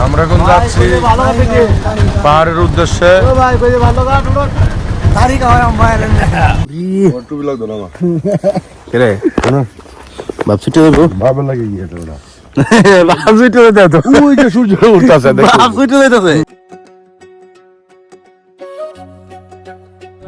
আমরা এখন যাচ্ছি পাহাড়ের উদ্দেশ্যে।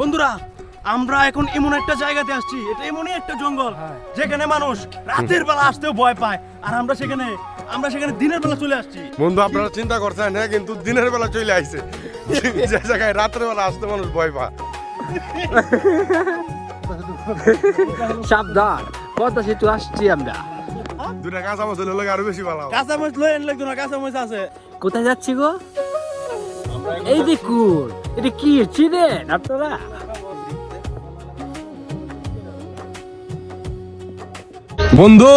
বন্ধুরা, আমরা এখন এমন একটা জায়গাতে আসছি, এটা এমনই একটা জঙ্গল যেখানে মানুষ রাতের বেলা আসতেও ভয় পায়, আর আমরা সেখানে দিনের বেলা চলে আসছি। বন্ধু, আপনারা চিন্তা করছেন হ্যাঁ, কিন্তু দিনের বেলা চলে আইছে যে জায়গায় রাতের বেলা আসতে মানুষ ভয় পায়। সাবধান, পদ্মা সেতু আসছি আমরা। দুটা কাঁচামচ হলে আরো বেশি ভালো। কাঁচামরিচ লয়ে লাগতো না, কাঁচামরিচ আছে। কোথায় যাচ্ছি গো? এই দেখুন, এটা কি চিনেন আপনারা? বন্ধু,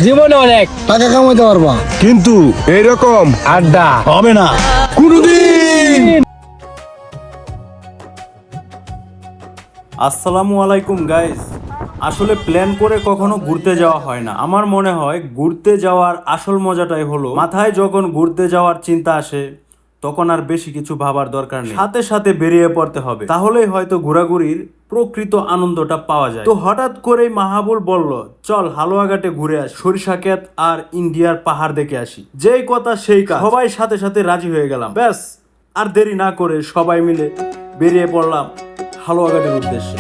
জীবনে অনেক টাকা কামাইতে পারবা, কিন্তু এইরকম আড্ডা হবে না কোনদিন। আসসালামু আলাইকুম গাইস। আসলে প্ল্যান করে কখনো ঘুরতে যাওয়া হয় না। আমার মনে হয় ঘুরতে যাওয়ার আসল মজাটাই হলো মাথায় যখন ঘুরতে যাওয়ার চিন্তা আসে তখন আর বেশি কিছু ভাবার দরকার নেই, সাথে সাথে বেরিয়ে পড়তে হবে, তাহলেই হয়তো ঘোরাঘুরির প্রকৃত আনন্দটা পাওয়া যায়। তো হঠাৎ করেই মাহাবুল বলল, চল হালুয়াঘাটে ঘুরে আসি, সরিষা ক্ষেত আর ইন্ডিয়ার পাহাড় দেখে আসি। যেই কথা সেই কাজ, সবাই সাথে সাথে রাজি হয়ে গেলাম। ব্যাস, আর দেরি না করে সবাই মিলে বেরিয়ে পড়লাম হালুয়াঘাটের উদ্দেশ্যে।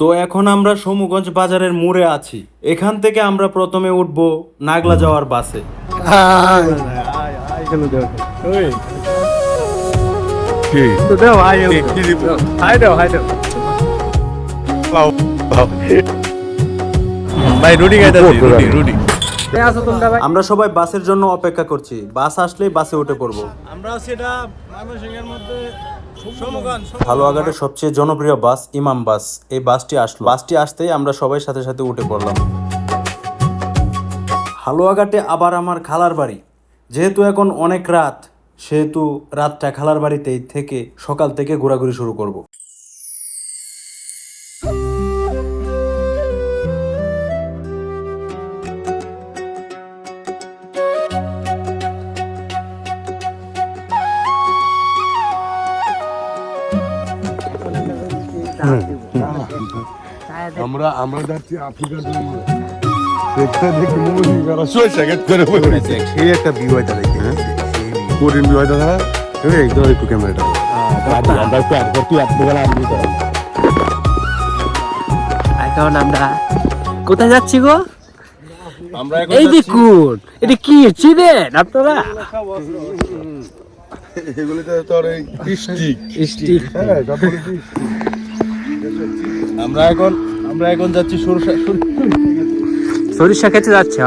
তো এখন আমরা সমুগঞ্জ বাজারের মোড়ে আছি। এখান থেকে আমরা প্রথমে উঠবো নাগলা যাওয়ার বাসে। আমরা সবাই বাসের জন্য অপেক্ষা করছি, বাস আসলেই বাসে উঠে পড়বো। আমরা সেটা ময়মনসিংহের মধ্যে হালুয়াঘাটের সবচেয়ে জনপ্রিয় বাস ইমাম বাস। এই বাসটি আসলো, বাসটি আসতেই আমরা সবাই সাথে সাথে উঠে পড়লাম। হালুয়াঘাটে আবার আমার খালার বাড়ি। যেহেতু এখন অনেক রাত, সেহেতু রাতটা খালার বাড়িতেই থেকে সকাল থেকে ঘোরাঘুরি শুরু করব। আমরা যাচ্ছি আফ্রিকার জন্য। সেখানে দেখি মুভি করা সরিষা ক্ষেত করে বসেছে। সেই একটা ভিউ এটা দেখি, কোরিয়ান ভিউ এটা না? একদম একটু ক্যামেরাটা এখন আমরা কোথায় যাচ্ছি গো? এই দেখুন, এটা কি চিনেন আপনারা? এগুলিতে তোর এই স্টিক। হ্যাঁ, তারপরে কি আমরা এখন যাচ্ছি সরিষা খেতে যাচ্ছে।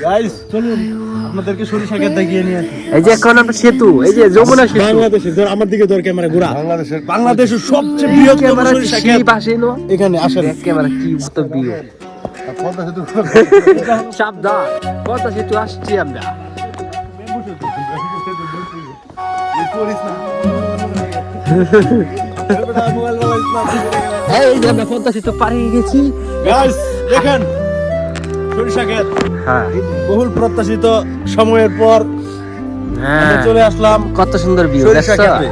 গাইস চলুন আপনাদেরকে সরিষা ক্ষেত দেখিয়ে নিয়ে আসি। এই যে এখন আমরা সেতু, এই যে যমুনা সেতু, বাংলাদেশের ধর আমার দিকে ধর ক্যামেরা ঘোরা। বাংলাদেশের সবচেয়ে বৃহত্তম ক্যামেরা সরিষা সেই ক্ষেত পাশে নো এখানে আসেন। ক্যামেরা কি মতো বিয়ে। সাবধান, পদ্মা সেতু আসছি আমরা। এই যে আমরা পদ্মা সেতু পাড়িয়ে গেছি। গাইস দেখেন সরিষা ক্ষেত, হ্যাঁ বহুল প্রত্যাশিত সময়ের পর আমরা চলে আসলাম কত সুন্দর ভিউ। সরিষা ক্ষেতে।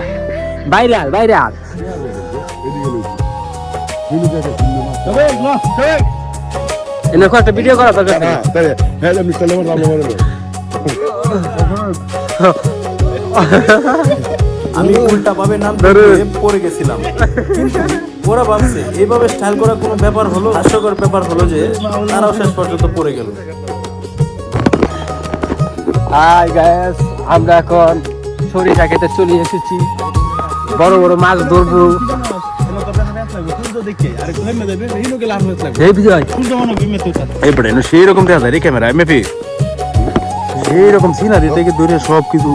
Viral viral. এনে একটা ভিডিও করা দরকার। আমি উল্টা ভাবে নাম পড়ে গেছিলাম, কিন্তু ওরা ভাবছে এইভাবে স্টাইল করা কোনো ব্যাপার হলো? হাস্যকর ব্যাপার হলো যে তারাও শেষ পর্যন্ত পড়ে গেল। হাই গাইস, আমরা এখন সরিষা খেতে চলে এসেছি। বড় বড় মাছ ধরবো। এই বিজয় এই বড় সেই রকম দেখা যায় রে ক্যামেরা এমএপি, সেই রকম সিনারি থেকে দূরে সব কিছু।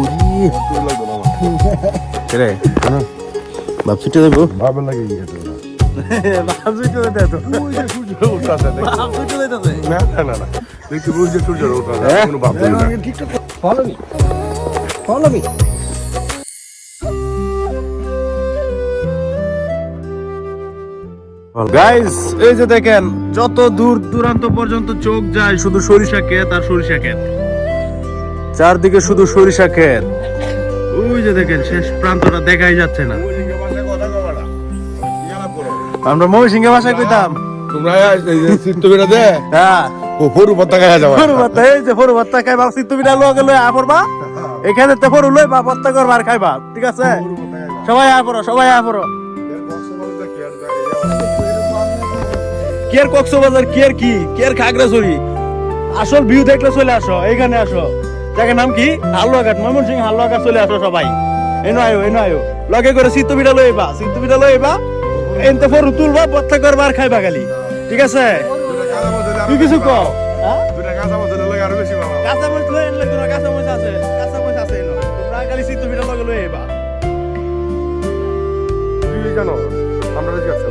বাপ ছুটে দেবো ভাবে লাগে ইয়ে তো না। বাপ ছুটে দে তো ওই যে সূর্য ওঠাছে দেখি। বাপ ছুটে দিতেছে না না না না দেখি ওই যে সূর্য ওঠাছে কোনো ভাব নেই না। Follow me follow me guys এই যে দেখেন যত দূর দূরান্ত পর্যন্ত চোখ যায় শুধু সরিষা ক্ষেত আর সরিষা ক্ষেত, চারদিকে শুধু সরিষা ক্ষেত। ওই যে দেখেন শেষ প্রান্তটা দেখাই যাচ্ছে না। আমরা ময়মনসিংহে ভাষায় কইতাম তোমরা এই যে চিত্ত বেরা দে হ্যাঁ ও ফরু পাতা খাওয়া যাবে ফরু ভাতা, এই যে ফরু ভাতা খাইবা তুমি লগে লই আপরবা এখানে তে ফরু লই বা ভর্তা করবা আর খাইবা, ঠিক আছে? সবাই আপরো, সবাই আপরো। কেয়ার কক্সবাজার, কেয়ার কি, কেয়ার খাগড়াছড়ি, আসল ভিউ দেখলে চলে আসো, এইখানে আসো। জায়গার নাম কি? হালুয়াঘাট, ময়মনসিংহ হালুয়াঘাট চলে আসো সবাই। এনো আয়ো লগে করে সিদ্ধ পিঠা লইবা এনতে ফরু তুলবা, ভর্তা করবা আর খাইবা খালি, ঠিক আছে? তুই কিছু কও। হ্যাঁ কাঁচা মরিচ লই এনলে, তোরা কাঁচা মরিচ আছে এনো, তোমরা খালি সিদ্ধ পিঠা লগে লই আইবা। তুই জানো আমরা কি আছে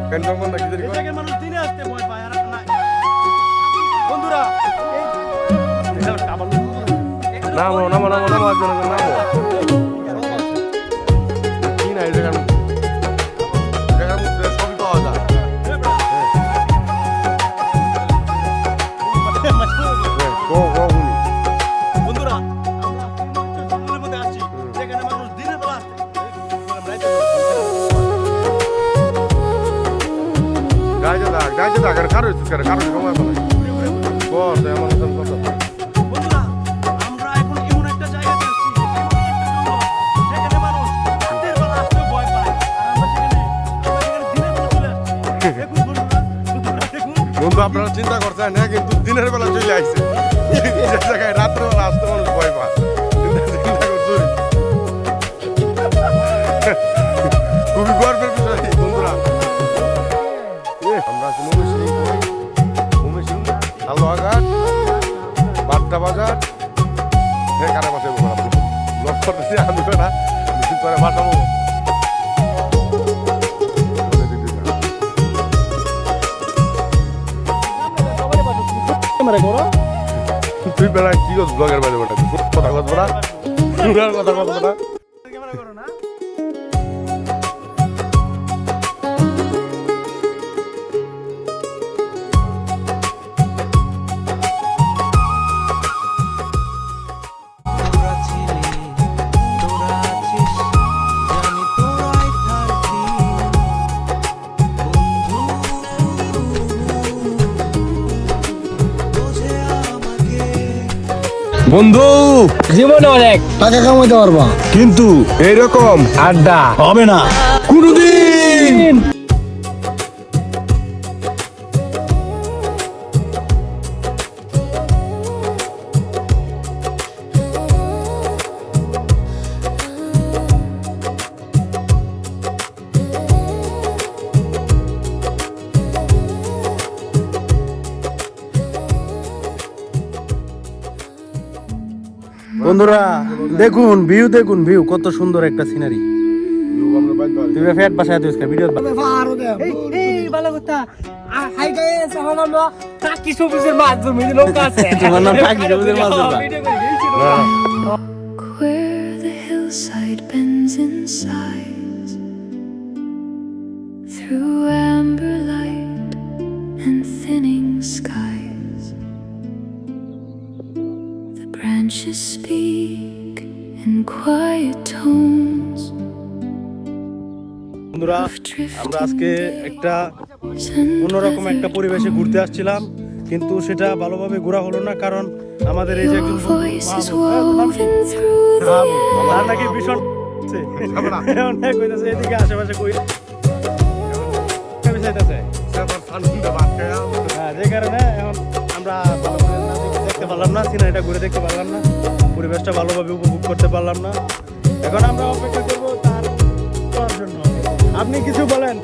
কেন কোন নাকি দেরি এই জায়গার মানুষ দিনে আসতে ভয় পায় আর না। বন্ধুরা নামো একজন নামো কি না এই জায়গার মধ্যে সবই পাওয়া যায় বন্ধুরা আমরা জঙ্গলের মধ্যে আসছি, যেখানে মানুষ দিনের বেলা আসতে গাইতে থাক আর কারো সময় পালাই বস এমন কথা বন্ধুরা আমরা এখন এমন একটা জায়গাতে আসছি, যেখানে মানুষ রাতের বেলা আসতেও ভয় পায়, আর আমরা সেখানে দিনের বেলা চলে আসছি। দেখুন বন্ধুরা, দেখুন বন্ধু আপনারা চিন্তা করছেন হ্যাঁ, কিন্তু দিনের বেলা চলে আসছে যে জায়গায় রাত্রেবেলা আসতে মানুষ ভয় পায়। চিন্তা করছি খুবই গর্বের বিষয় বন্ধুরা। আমরা আছি ময়মনসিংহ হালুয়াঘাট বাড্ডা বাজার কারা বাসে ব্লক করতেছি আমি না পরে বাসাবো ক্যামেরা করো। তুই বেলা কি করছ ব্লগের বাইরে বেটা কথা কথা না কথা কথা না ক্যামেরা করো না। বন্ধু জীবনে অনেক টাকা কামাইতে পারবা, কিন্তু এইরকম আড্ডা হবে না কোনদিন। বন্ধুরা দেখুন ভিউ কত সুন্দর একটা সিনারি। তুই ফ্যাট বাসায় তুই ভিডিও ভালো কথা। হাই গাইস, এখন আমরা টাকি সবুজের মাছ ধরবো, নৌকা আছে। তোমার নাম টাকি সবুজের মাছ ধরবা? Where the hillside bends in sighs through amber light and thinning skies, the branches speak in quiet tones বন্ধুরা of আমরা আজকে drifting একটা days and অন্যরকম একটা weathered পরিবেশে ঘুরতে আসছিলাম, কিন্তু সেটা ভালোভাবে ঘোরা হলো না, কারণ আমাদের এই যে Your একজন voice is woven through the তার নাকি ভীষণ অনেক কইতাছে এদিকে আশেপাশে কই চাইতেছে। হ্যাঁ, যে কারণে এখন আমরা ভালো করে না দেখতে পারলাম না, সিনারিটা ঘুরে দেখতে পারলাম না, পরিবেশটা ভালোভাবে উপভোগ করতে পারলাম না। এখন আমরা অপেক্ষা করবো তার করার জন্য। আপনি কিছু বলেন।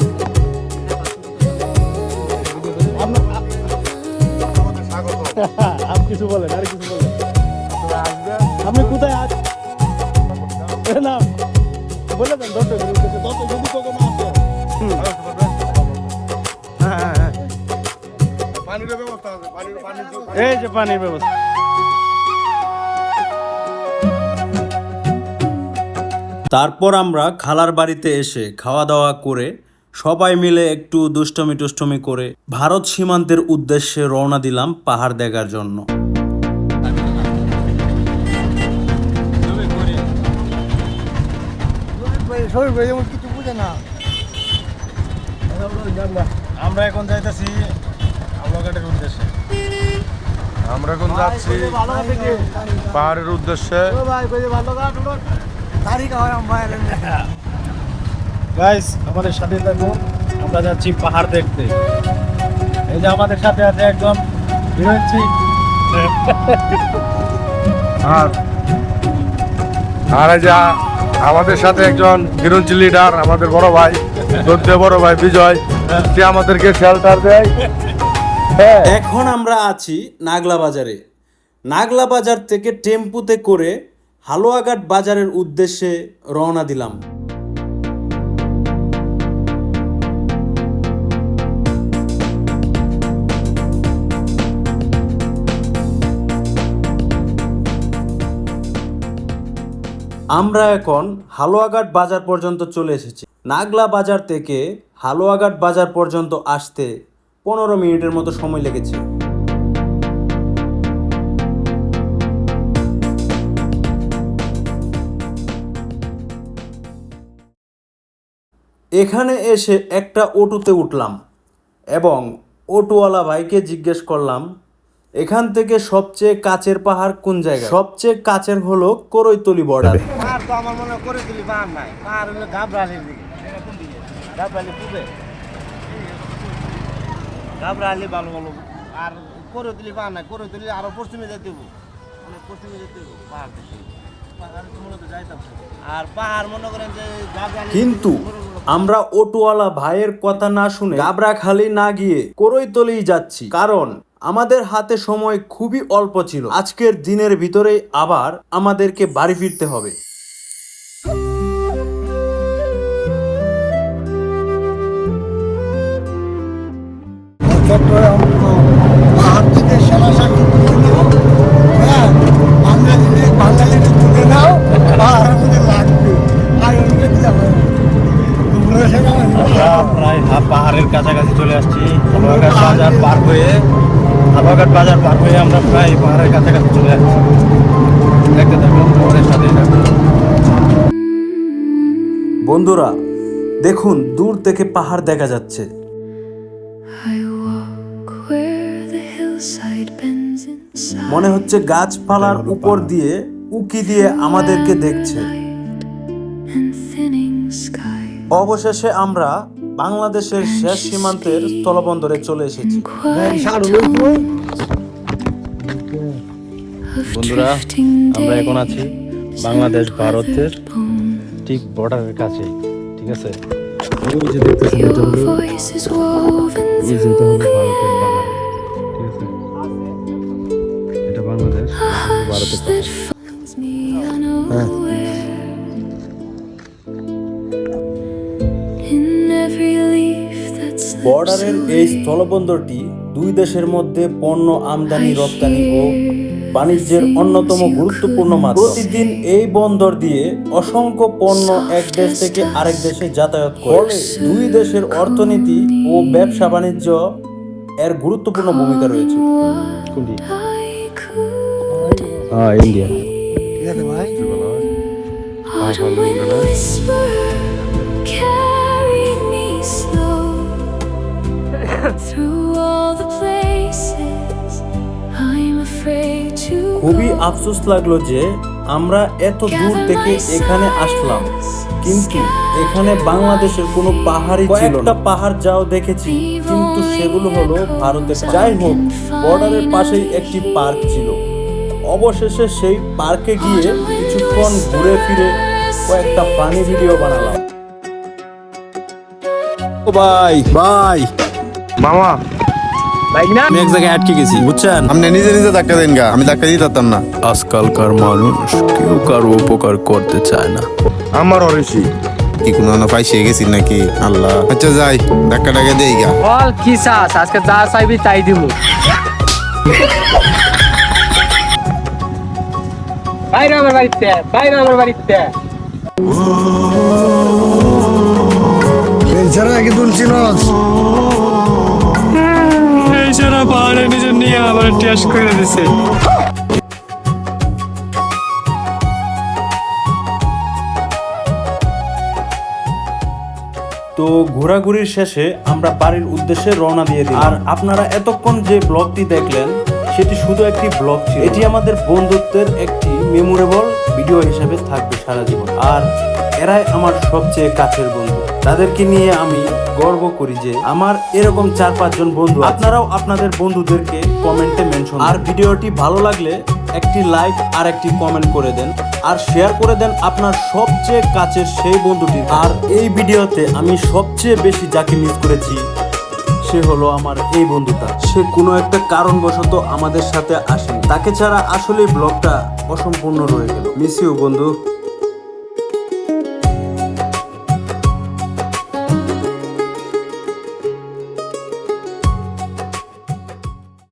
আপনি কিছু বলেন, আর কিছু বলেন। আপনি কোথায় আছেন? না বলে দেন দর্শকের উদ্দেশ্যে, দর্শক যদি কখনো আসে। হ্যাঁ, পানির ব্যবস্থা আছে, পানির এই যে পানির ব্যবস্থা। তারপর আমরা খালার বাড়িতে এসে খাওয়া দাওয়া করে সবাই মিলে একটু দুষ্টমি টুষ্টমি করে ভারত সীমান্তের উদ্দেশ্যে রওনা দিলাম পাহাড় দেখার জন্য। আমরা এখন যাইতেছি হালুয়াঘাটের উদ্দেশ্যে। আমরা এখন যাচ্ছি পাহাড়ের উদ্দেশ্যে। গাইস আমাদের সাথে থাকুন, আমরা যাচ্ছি পাহাড় দেখতে। এই যে আমাদের সাথে আছে একজন হিরোইন চিক। আর এই যে আমাদের সাথে একজন হিরোইন লিডার, আমাদের বড় ভাই, শ্রদ্ধেয় বড় ভাই বিজয়, সে আমাদেরকে শেল্টার দেয়। এখন আমরা আছি নাগলা বাজারে। নাগলা বাজার থেকে টেম্পুতে করে হালুয়াঘাট বাজারের উদ্দেশ্যে রওনা দিলাম। আমরা এখন হালুয়াঘাট বাজার পর্যন্ত চলে এসেছি। নাগলা বাজার থেকে হালুয়াঘাট বাজার পর্যন্ত আসতে 15 মিনিটের মতো সময় লেগেছে। এখানে এসে একটা অটোতে উঠলাম এবং অটোওয়ালা ভাইকে জিজ্ঞেস করলাম এখান থেকে সবচেয়ে কাছের পাহাড় কোন জায়গায়। সবচেয়ে কাছের হলো করৈতলি বর্ডার। পাহাড় তো আমার মনে হয় করৈতলি পাহাড় নাই, পাহাড় হলো গাবরালির দিকে। গাবরালি পূবে, গাবরালি ভালো ভালো। আর করৈতলি পাহাড় নাই, করৈতলি আরো পশ্চিমে যেতে হবে, অনেক পশ্চিমে যেতে হবে পাহাড় থেকে। আর পাহাড় মনে করেন যে গাবরালি। কিন্তু আমরা অটোওয়ালা ভাইয়ের কথা না শুনে গাবরাখালি না গিয়ে করৈতলি যাচ্ছি, কারণ আমাদের হাতে সময় খুবই অল্প ছিল। আজকের দিনের ভিতরেই আবার আমাদেরকে বাড়ি ফিরতে হবে। পাহাড় থেকে সরাসরি তুলে নাও, হ্যাঁ আমরা যদি বাঙালিকে তুলে নাও পাহাড়ের মধ্যে লাগবে আর ওইটা কি যাবে প্রায় পাহাড়ের কাছাকাছি চলে আসছি। হালুয়াঘাট বাজার পার হয়ে আমরা প্রায় পাহাড়ের কাছাকাছি চলে আসছি। দেখতে থাকুন আমাদের সাথে। বন্ধুরা দেখুন, দূর থেকে পাহাড় দেখা যাচ্ছে। I walk where the hillside bends inside. মনে হচ্ছে গাছপালার উপর দিয়ে উকি দিয়ে আমাদেরকে দেখছে। And thinning sky. অবশেষে আমরা বাংলাদেশের শেষ সীমান্তের স্থলবন্দরে চলে এসেছি। বন্ধুরা আমরা এখন আছি বাংলাদেশ ভারতের ঠিক বর্ডারের কাছে, ঠিক আছে? ওই যে দেখতেছেন এটা হলো ভারতের পাহাড়, ঠিক আছে? এটা বাংলাদেশ, ভারতের পাহাড়। বর্ডারের এই স্থলবন্দরটি দুই দেশের মধ্যে পণ্য আমদানি রপ্তানি ও বাণিজ্যের অন্যতম গুরুত্বপূর্ণ মাধ্যম। প্রতিদিন এই বন্দর দিয়ে অসংখ্য পণ্য এক দেশ থেকে আরেক দেশে যাতায়াত করে। দুই দেশের অর্থনীতি ও ব্যবসা বাণিজ্য এর গুরুত্বপূর্ণ ভূমিকা রয়েছে। কোনটি? ইন্ডিয়া। খুবই আফসোস লাগলো যে আমরা এত দূর থেকে এখানে আসলাম, কিন্তু এখানে বাংলাদেশের কোনো পাহাড়ই ছিল না। পাহাড় যাও দেখেছি, কিন্তু সেগুলো হলো ভারতের। যাই হোক, বর্ডারের পাশেই একটি পার্ক ছিল। অবশেষে সেই পার্কে গিয়ে কিছুক্ষণ ঘুরে ফিরে কয়েকটা ফানি ভিডিও বানালাম। ও ভাই মামা বাইক না আমি এক জায়গায় আটকে গেছি বুঝছেন। আপনি নিজে নিজে ধাক্কা দেন গা, আমি ধাক্কা দিতে পারতাম না। আজকালকার মানুষ কেউ কারো উপকার করতে চায় না। আমার অরেশি কি কোনো না পাইছে গেছি নাকি আল্লাহ। আচ্ছা যাই, ধাক্কা টাকা দেই গা। বল কি চাস, আজকে যা চাইবি তাই দিব। বাইরে আমার বাড়িতে, বাইরে আমার বাড়িতে। এই ছাড়া কি তুই চিনস? এই সারা পাহাড়ে নিজে নিয়ে আবার টেস্ট করে দিছে। তো ঘোরাঘুরির শেষে আমরা বাড়ির উদ্দেশ্যে রওনা দিয়ে দিই। আর আপনারা এতক্ষণ যে ব্লগটি দেখলেন সেটি শুধু একটি ব্লগ ছিল। এটি আমাদের বন্ধুত্বের একটি মেমোরেবল ভিডিও হিসেবে থাকবে সারা জীবন। আর এরাই আমার সবচেয়ে কাছের বন্ধু। তাদেরকে নিয়ে আমি গর্ব করি যে আমার এরকম 4-5 জন বন্ধু। আপনারাও আপনাদের বন্ধুদেরকে কমেন্টে মেনশন। আর ভিডিওটি ভালো লাগলে একটি লাইক আর একটি কমেন্ট করে দেন, আর শেয়ার করে দেন আপনার সবচেয়ে কাছের সেই বন্ধুটি। আর এই ভিডিওতে আমি সবচেয়ে বেশি যাকে মিস করেছি সে হলো আমার এই বন্ধুটা। সে কোনো একটা কারণবশত আমাদের সাথে আসেনি, তাকে ছাড়া আসলে ব্লগটা অসম্পূর্ণ রয়ে গেল। মিস ইউ বন্ধু।